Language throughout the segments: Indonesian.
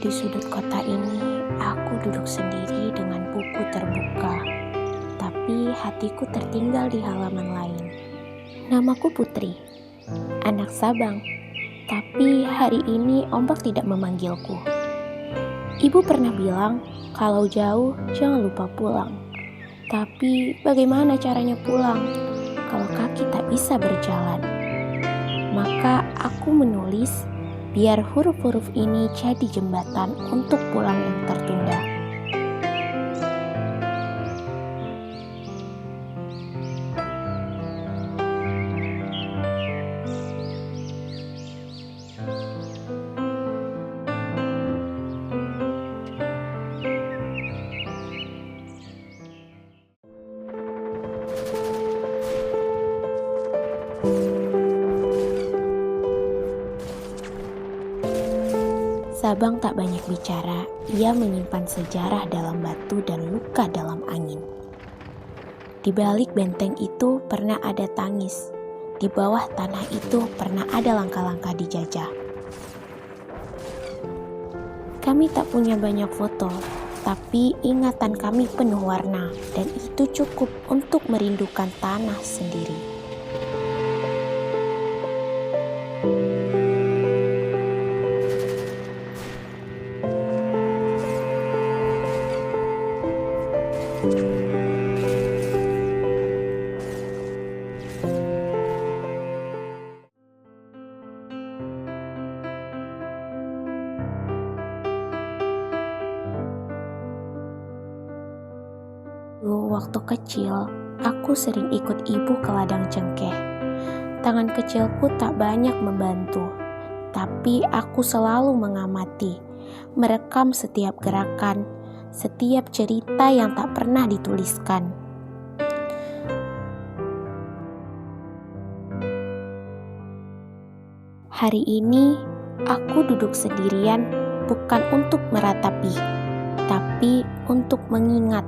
Di sudut kota ini, aku duduk sendiri dengan buku terbuka, tapi hatiku tertinggal di halaman lain. Namaku Putri, anak Sabang, tapi hari ini ombak tidak memanggilku. Ibu pernah bilang, kalau jauh jangan lupa pulang. Tapi bagaimana caranya pulang kalau kaki tak bisa berjalan? Maka aku menulis biar huruf-huruf ini jadi jembatan untuk pulang yang tertunda. Sabang tak banyak bicara, ia menyimpan sejarah dalam batu dan luka dalam angin. Di balik benteng itu pernah ada tangis, di bawah tanah itu pernah ada langkah-langkah dijajah. Kami tak punya banyak foto, tapi ingatan kami penuh warna dan itu cukup untuk merindukan tanah sendiri. Waktu kecil, aku sering ikut ibu ke ladang cengkeh. Tangan kecilku tak banyak membantu, tapi aku selalu mengamati, merekam setiap gerakan, setiap cerita yang tak pernah dituliskan. Hari ini, aku duduk sendirian bukan untuk meratapi, tapi untuk mengingat.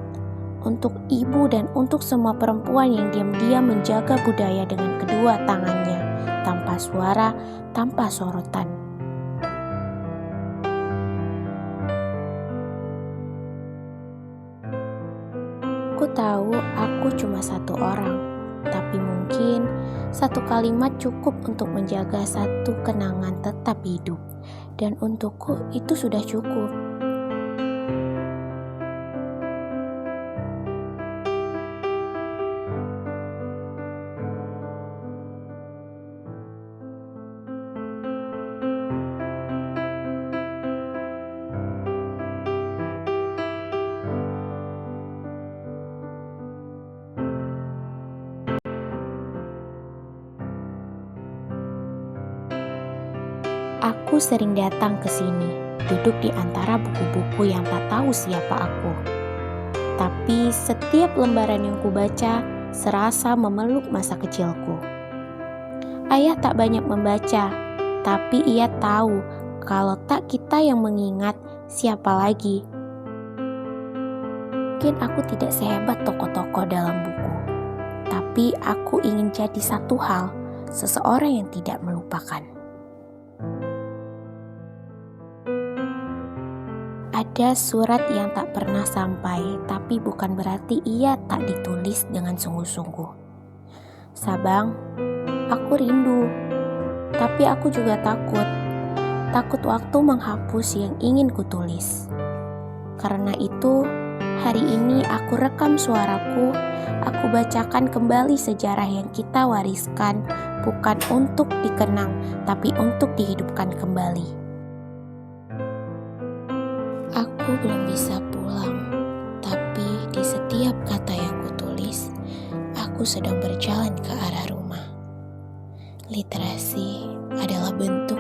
Untuk ibu dan untuk semua perempuan yang diam-diam menjaga budaya dengan kedua tangannya, tanpa suara, tanpa sorotan. Aku tahu aku cuma satu orang, tapi mungkin satu kalimat cukup untuk menjaga satu kenangan tetap hidup, dan untukku itu sudah cukup. Aku sering datang ke sini, duduk di antara buku-buku yang tak tahu siapa aku. Tapi setiap lembaran yang kubaca serasa memeluk masa kecilku. Ayah tak banyak membaca, tapi ia tahu kalau tak kita yang mengingat, siapa lagi. Mungkin aku tidak sehebat tokoh-tokoh dalam buku, tapi aku ingin jadi satu hal, seseorang yang tidak melupakan. Ada surat yang tak pernah sampai, tapi bukan berarti ia tak ditulis dengan sungguh-sungguh. Sabang, aku rindu, tapi aku juga takut. Takut waktu menghapus yang ingin kutulis. Karena itu, hari ini aku rekam suaraku, aku bacakan kembali sejarah yang kita wariskan, bukan untuk dikenang, tapi untuk dihidupkan kembali. Aku belum bisa pulang, tapi di setiap kata yang kutulis, aku sedang berjalan ke arah rumah. Literasi adalah bentuk